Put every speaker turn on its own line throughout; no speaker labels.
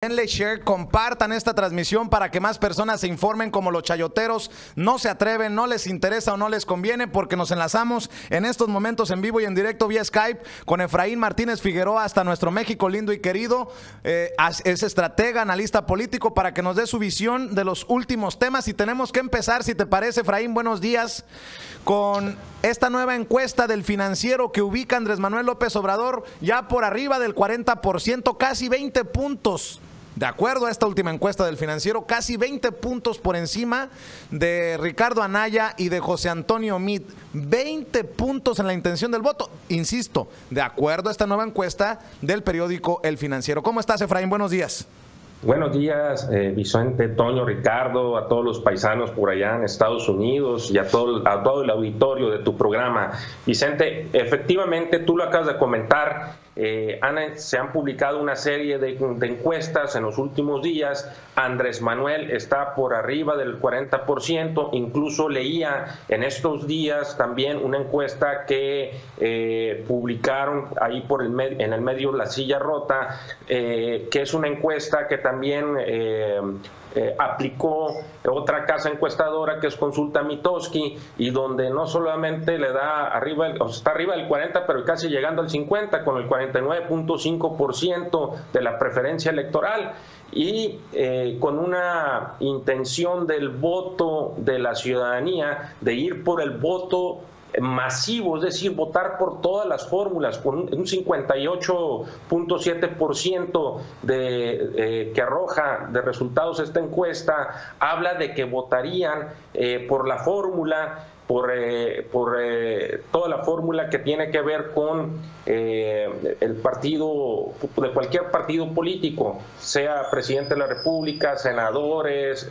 Denle share, compartan esta transmisión para que más personas se informen. Como los chayoteros no se atreven, no les interesa o no les conviene, porque nos enlazamos en estos momentos en vivo y en directo vía Skype con Efraín Martínez Figueroa hasta nuestro México lindo y querido. Es estratega, analista político, para que nos dé su visión de los últimos temas. Y tenemos que empezar, si te parece, Efraín, buenos días, con esta nueva encuesta del Financiero que ubica a Andrés Manuel López Obrador ya por arriba del 40%, casi 20 puntos. De acuerdo a esta última encuesta del Financiero, casi 20 puntos por encima de Ricardo Anaya y de José Antonio Meade. 20 puntos en la intención del voto. Insisto, de acuerdo a esta nueva encuesta del periódico El Financiero. ¿Cómo estás, Efraín? Buenos días.
Buenos días, Vicente, Toño, Ricardo, a todos los paisanos por allá en Estados Unidos y a todo el auditorio de tu programa. Vicente, efectivamente, tú lo acabas de comentar. Se han publicado una serie de encuestas en los últimos días. Andrés Manuel está por arriba del 40%. Incluso leía en estos días también una encuesta que publicaron ahí en el medio La Silla Rota, que es una encuesta que también aplicó otra casa encuestadora que es Consulta Mitofsky, y donde no solamente le da está arriba del 40, pero casi llegando al 50, con el 49.5% de la preferencia electoral, y con una intención del voto de la ciudadanía de ir por el voto masivo, es decir, votar por todas las fórmulas, con un 58.7% que arroja de resultados esta encuesta. Habla de que votarían por la fórmula, por toda la fórmula que tiene que ver con el partido, de cualquier partido político, sea presidente de la República, senadores,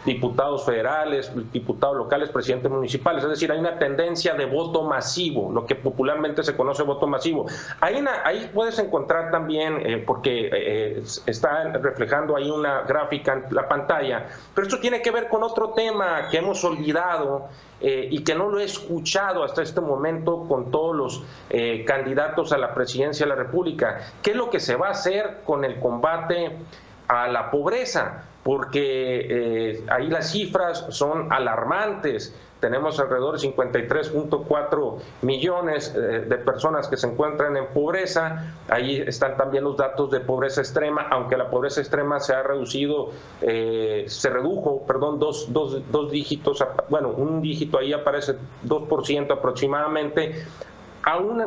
diputados federales, diputados locales, presidentes municipales. Es decir, hay una tendencia de voto masivo, lo que popularmente se conoce voto masivo. Ahí puedes encontrar también, porque está reflejando ahí una gráfica en la pantalla, pero esto tiene que ver con otro tema que hemos olvidado, y que no lo he escuchado hasta este momento con todos los candidatos a la presidencia de la República. ¿Qué es lo que se va a hacer con el combate a la pobreza? Porque ahí las cifras son alarmantes. Tenemos alrededor de 53.4 millones de personas que se encuentran en pobreza. Ahí están también los datos de pobreza extrema, aunque la pobreza extrema se ha reducido, dos dígitos, bueno, un dígito, ahí aparece 2% aproximadamente. Aún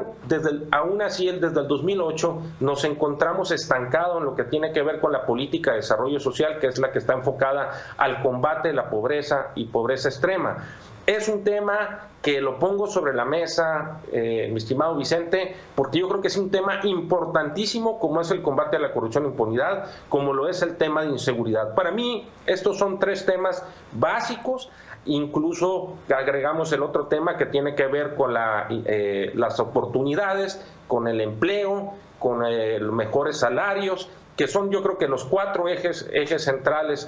así, desde el 2008 nos encontramos estancados en lo que tiene que ver con la política de desarrollo social, que es la que está enfocada al combate de la pobreza y pobreza extrema. Es un tema que lo pongo sobre la mesa, mi estimado Vicente, porque yo creo que es un tema importantísimo, como es el combate a la corrupción e impunidad, como lo es el tema de inseguridad. Para mí, estos son tres temas básicos. Incluso agregamos el otro tema que tiene que ver con las oportunidades, con el empleo, con los mejores salarios, que son, yo creo, que los cuatro ejes centrales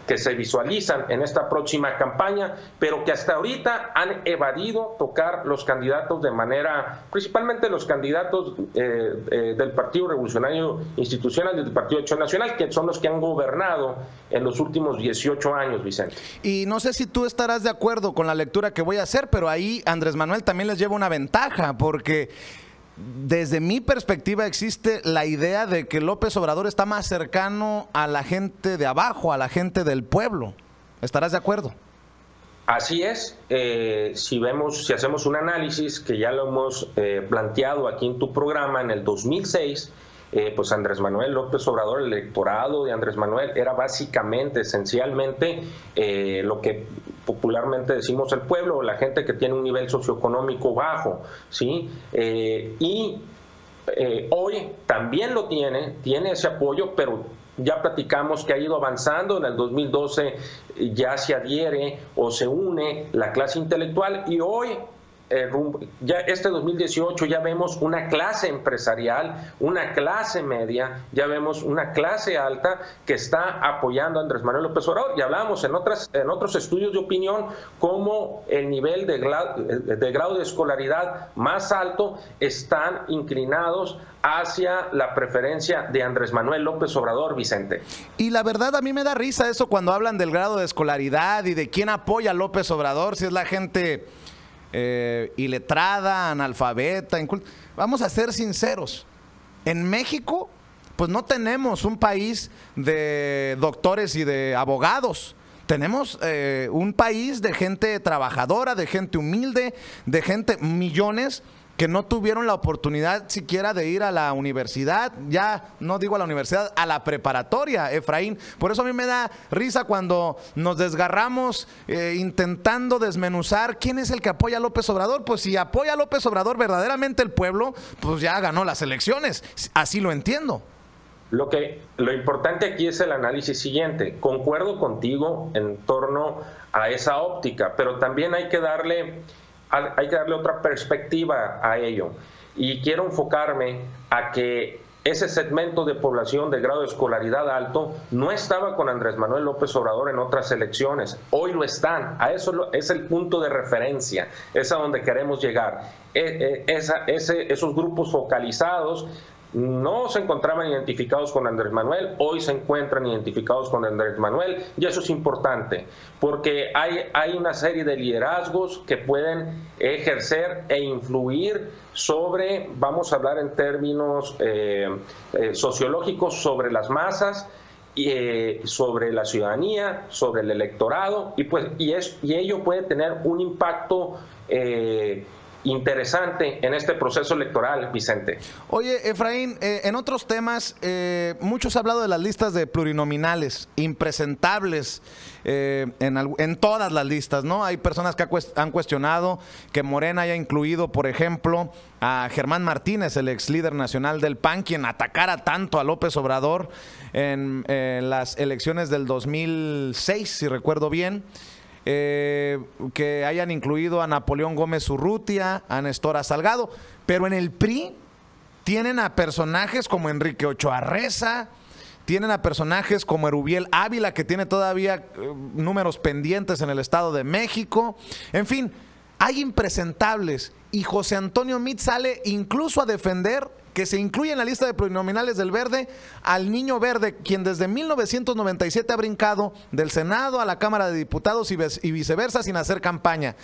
que se visualizan en esta próxima campaña, pero que hasta ahorita han evadido tocar los candidatos principalmente los candidatos del Partido Revolucionario Institucional y del Partido Acción Nacional, que son los que han gobernado en los últimos 18 años, Vicente.
Y no sé si tú estarás de acuerdo con la lectura que voy a hacer, pero ahí Andrés Manuel también les lleva una ventaja, porque desde mi perspectiva existe la idea de que López Obrador está más cercano a la gente de abajo, a la gente del pueblo. ¿Estarás de acuerdo?
Así es. Si hacemos un análisis, que ya lo hemos planteado aquí en tu programa en el 2006, pues Andrés Manuel López Obrador, el electorado de Andrés Manuel era básicamente, esencialmente, lo que popularmente decimos el pueblo, o la gente que tiene un nivel socioeconómico bajo, ¿sí? Hoy también tiene ese apoyo, pero ya platicamos que ha ido avanzando. En el 2012 ya se adhiere o se une la clase intelectual, y hoy ya este 2018 ya vemos una clase empresarial, una clase media, ya vemos una clase alta que está apoyando a Andrés Manuel López Obrador. Y hablábamos en otros estudios de opinión cómo el nivel de grado de escolaridad más alto están inclinados hacia la preferencia de Andrés Manuel López Obrador, Vicente.
Y la verdad a mí me da risa eso cuando hablan del grado de escolaridad y de quién apoya a López Obrador, si es la gente iletrada, analfabeta, inculta. Vamos a ser sinceros, en México pues no tenemos un país de doctores y de abogados. Tenemos un país de gente trabajadora, de gente humilde, de gente, millones que no tuvieron la oportunidad siquiera de ir a la universidad, ya no digo a la universidad, a la preparatoria, Efraín. Por eso a mí me da risa cuando nos desgarramos intentando desmenuzar quién es el que apoya a López Obrador. Pues si apoya a López Obrador verdaderamente el pueblo, pues ya ganó las elecciones, así lo entiendo.
Lo importante aquí es el análisis siguiente. Concuerdo contigo en torno a esa óptica, pero también hay que darle otra perspectiva a ello. Y quiero enfocarme a que ese segmento de población de grado de escolaridad alto no estaba con Andrés Manuel López Obrador en otras elecciones. Hoy lo están. A eso es el punto de referencia. Es a donde queremos llegar. Esos grupos focalizados no se encontraban identificados con Andrés Manuel, hoy se encuentran identificados con Andrés Manuel, y eso es importante, porque hay una serie de liderazgos que pueden ejercer e influir sobre, vamos a hablar en términos sociológicos, sobre las masas, sobre la ciudadanía, sobre el electorado, y ello puede tener un impacto interesante en este proceso electoral, Vicente.
Oye, Efraín, en otros temas, muchos han hablado de las listas de plurinominales, impresentables en todas las listas, ¿no? Hay personas que han cuestionado que Morena haya incluido, por ejemplo, a Germán Martínez, el ex líder nacional del PAN, quien atacara tanto a López Obrador en las elecciones del 2006, si recuerdo bien. Que hayan incluido a Napoleón Gómez Urrutia, a Nestora Salgado, pero en el PRI tienen a personajes como Enrique Ochoa Reza, tienen a personajes como Erubiel Ávila, que tiene todavía números pendientes en el Estado de México. En fin, hay impresentables, y José Antonio Meade sale incluso a defender que se incluye en la lista de plurinominales del Verde al Niño Verde, quien desde 1997 ha brincado del Senado a la Cámara de Diputados y viceversa sin hacer campaña.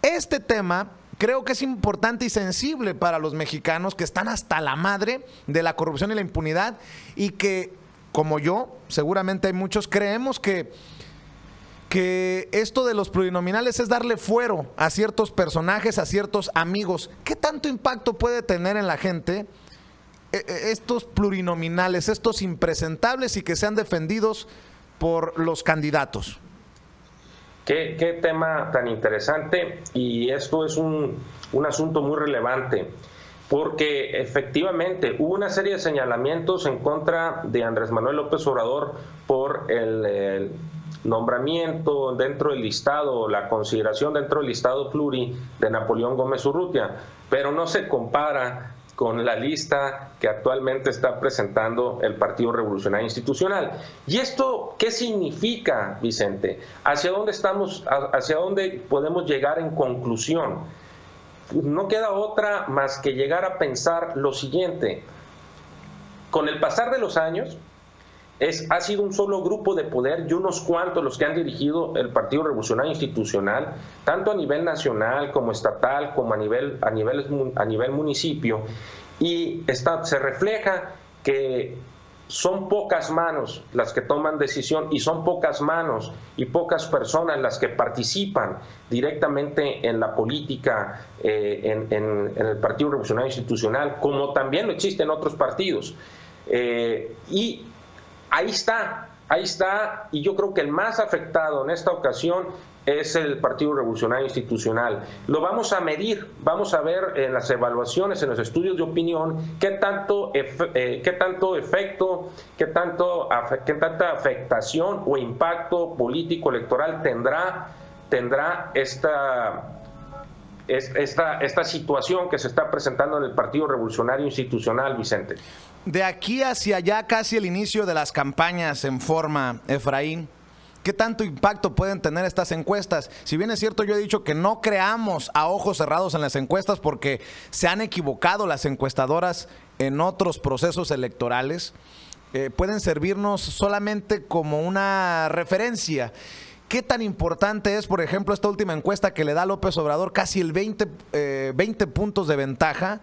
Este tema creo que es importante y sensible para los mexicanos que están hasta la madre de la corrupción y la impunidad, y que, como yo, seguramente hay muchos, creemos que esto de los plurinominales es darle fuero a ciertos personajes, a ciertos amigos. ¿Qué tanto impacto puede tener en la gente estos plurinominales, estos impresentables y que sean defendidos por los candidatos?
Qué tema tan interesante, y esto es un asunto muy relevante, porque efectivamente hubo una serie de señalamientos en contra de Andrés Manuel López Obrador por el nombramiento dentro del listado, la consideración dentro del listado pluri de Napoleón Gómez Urrutia, pero no se compara con la lista que actualmente está presentando el Partido Revolucionario Institucional. ¿Y esto qué significa, Vicente? ¿Hacia dónde podemos llegar en conclusión? No queda otra más que llegar a pensar lo siguiente: con el pasar de los años, ha sido un solo grupo de poder y unos cuantos los que han dirigido el Partido Revolucionario Institucional, tanto a nivel nacional como estatal, como a nivel municipio, y se refleja que son pocas manos las que toman decisión, y son pocas manos y pocas personas las que participan directamente en la política en el Partido Revolucionario Institucional, como también lo existe en otros partidos. Y ahí está, y yo creo que el más afectado en esta ocasión es el Partido Revolucionario Institucional. Lo vamos a medir, vamos a ver en las evaluaciones, en los estudios de opinión, qué tanta afectación o impacto político electoral tendrá esta situación que se está presentando en el Partido Revolucionario Institucional, Vicente.
De aquí hacia allá, casi el inicio de las campañas en forma, Efraín, ¿qué tanto impacto pueden tener estas encuestas? Si bien es cierto, yo he dicho que no creamos a ojos cerrados en las encuestas porque se han equivocado las encuestadoras en otros procesos electorales, pueden servirnos solamente como una referencia. ¿Qué tan importante es, por ejemplo, esta última encuesta que le da a López Obrador casi el 20 puntos de ventaja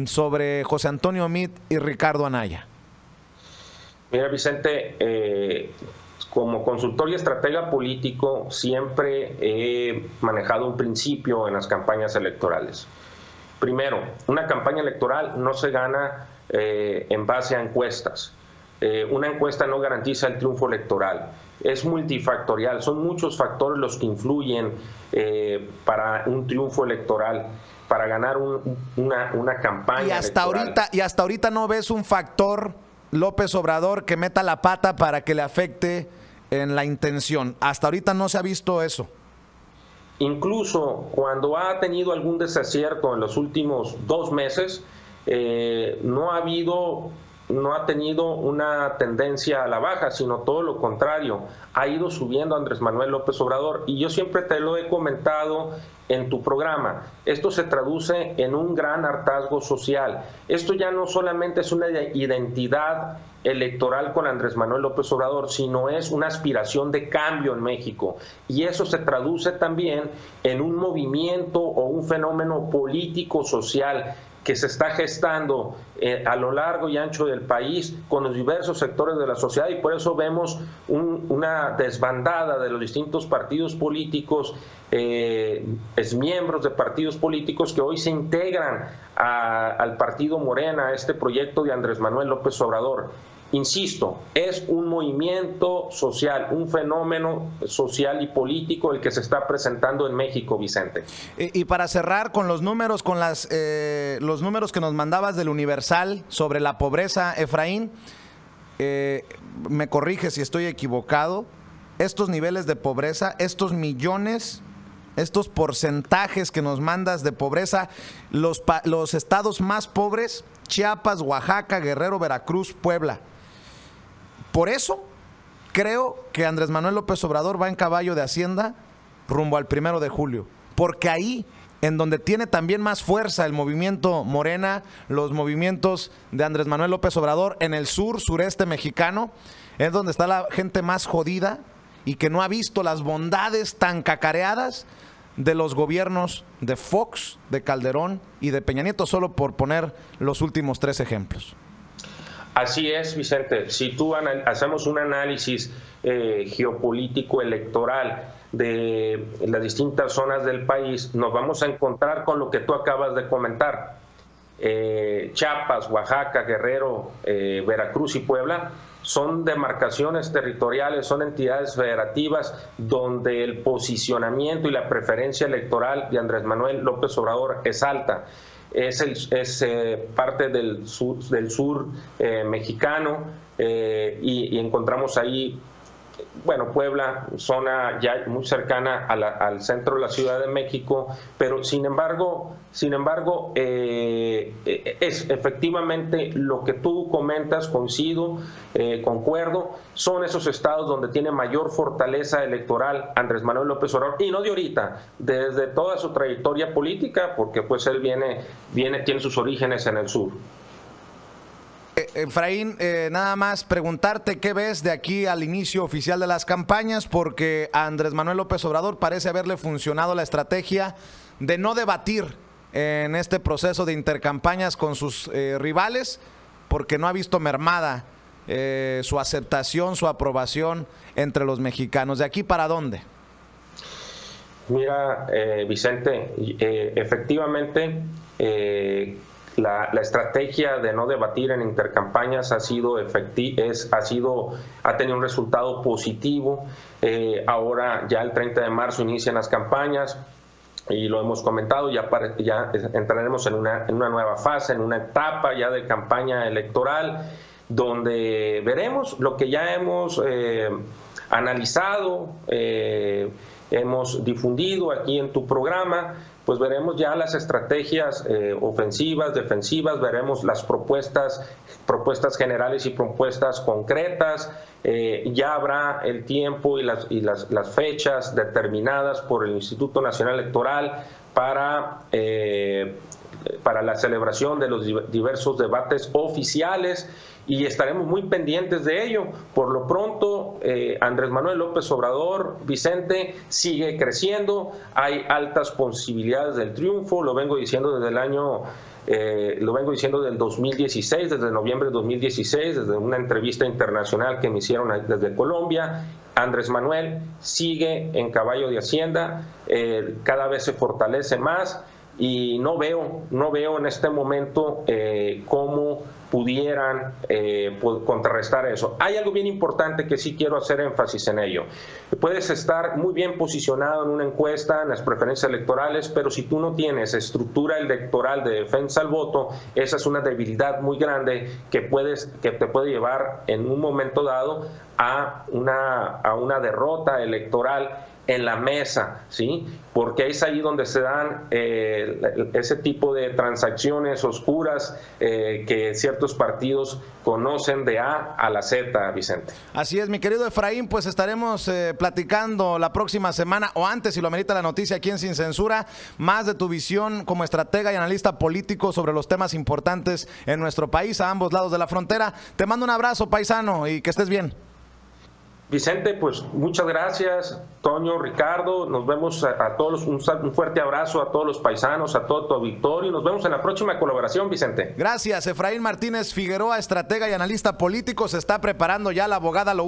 sobre José Antonio Meade y Ricardo Anaya?
Mira, Vicente, como consultor y estratega político siempre he manejado un principio en las campañas electorales. Primero, una campaña electoral no se gana en base a encuestas. Una encuesta no garantiza el triunfo electoral. Es multifactorial, son muchos factores los que influyen para un triunfo electoral, para ganar una campaña electoral.
Y hasta ahorita no ves un factor, López Obrador, que meta la pata para que le afecte en la intención. Hasta ahorita no se ha visto eso.
Incluso cuando ha tenido algún desacierto en los últimos 2 meses, no ha tenido una tendencia a la baja, sino todo lo contrario, ha ido subiendo Andrés Manuel López Obrador. Y yo siempre te lo he comentado en tu programa, esto se traduce en un gran hartazgo social. Esto ya no solamente es una identidad electoral con Andrés Manuel López Obrador, sino es una aspiración de cambio en México. Y eso se traduce también en un movimiento o un fenómeno político-social que se está gestando a lo largo y ancho del país con los diversos sectores de la sociedad, y por eso vemos una desbandada de los distintos partidos políticos, miembros de partidos políticos que hoy se integran al partido Morena, a este proyecto de Andrés Manuel López Obrador. Insisto, es un movimiento social, un fenómeno social y político el que se está presentando en México, Vicente.
Y para cerrar con los números, con los números que nos mandabas del Universal sobre la pobreza, Efraín, me corrige si estoy equivocado, estos niveles de pobreza, estos millones, estos porcentajes que nos mandas de pobreza, los estados más pobres, Chiapas, Oaxaca, Guerrero, Veracruz, Puebla. Por eso creo que Andrés Manuel López Obrador va en caballo de Hacienda rumbo al 1 de julio, porque ahí, en donde tiene también más fuerza el movimiento Morena, los movimientos de Andrés Manuel López Obrador en el sureste mexicano, es donde está la gente más jodida y que no ha visto las bondades tan cacareadas de los gobiernos de Fox, de Calderón y de Peña Nieto, solo por poner los últimos 3 ejemplos.
Así es, Vicente. Si tú hacemos un análisis geopolítico electoral de las distintas zonas del país, nos vamos a encontrar con lo que tú acabas de comentar. Chiapas, Oaxaca, Guerrero, Veracruz y Puebla son demarcaciones territoriales, son entidades federativas donde el posicionamiento y la preferencia electoral de Andrés Manuel López Obrador es alta. Es parte del sur mexicano, y encontramos ahí, bueno, Puebla, zona ya muy cercana al centro de la Ciudad de México, pero sin embargo es efectivamente lo que tú comentas, coincido, concuerdo, son esos estados donde tiene mayor fortaleza electoral Andrés Manuel López Obrador, y no de ahorita, desde toda su trayectoria política, porque pues él tiene sus orígenes en el sur.
Efraín, nada más preguntarte qué ves de aquí al inicio oficial de las campañas, porque a Andrés Manuel López Obrador parece haberle funcionado la estrategia de no debatir en este proceso de intercampañas con sus rivales, porque no ha visto mermada su aceptación, su aprobación entre los mexicanos. ¿De aquí para dónde?
Mira, Vicente, efectivamente, la estrategia de no debatir en intercampañas ha tenido un resultado positivo. Ahora ya el 30 de marzo inician las campañas y lo hemos comentado, ya entraremos en una nueva fase, en una etapa ya de campaña electoral, donde veremos lo que ya hemos analizado, hemos difundido aquí en tu programa, pues veremos ya las estrategias ofensivas, defensivas, veremos las propuestas generales y propuestas concretas. Ya habrá el tiempo y las fechas determinadas por el Instituto Nacional Electoral para la celebración de los diversos debates oficiales, y estaremos muy pendientes de ello. Por lo pronto, Andrés Manuel López Obrador, Vicente, sigue creciendo, hay altas posibilidades del triunfo, lo vengo diciendo desde del 2016, desde noviembre de 2016, desde una entrevista internacional que me hicieron desde Colombia. Andrés Manuel sigue en caballo de Hacienda, cada vez se fortalece más, y no veo en este momento cómo pudieran contrarrestar eso. Hay algo bien importante que sí quiero hacer énfasis en ello. Puedes estar muy bien posicionado en una encuesta, en las preferencias electorales, pero si tú no tienes estructura electoral de defensa al voto, esa es una debilidad muy grande que te puede llevar en un momento dado a una derrota electoral en la mesa, ¿sí? Porque es ahí donde se dan ese tipo de transacciones oscuras que ciertos partidos conocen de A a la Z, Vicente.
Así es, mi querido Efraín, pues estaremos platicando la próxima semana, o antes, si lo amerita la noticia, aquí en Sin Censura, más de tu visión como estratega y analista político sobre los temas importantes en nuestro país, a ambos lados de la frontera. Te mando un abrazo, paisano, y que estés bien.
Vicente, pues muchas gracias. Toño, Ricardo, nos vemos a todos, un fuerte abrazo a todos los paisanos, a todo tu auditorio, y nos vemos en la próxima colaboración, Vicente.
Gracias. Efraín Martínez Figueroa, estratega y analista político. Se está preparando ya la abogada Lourdes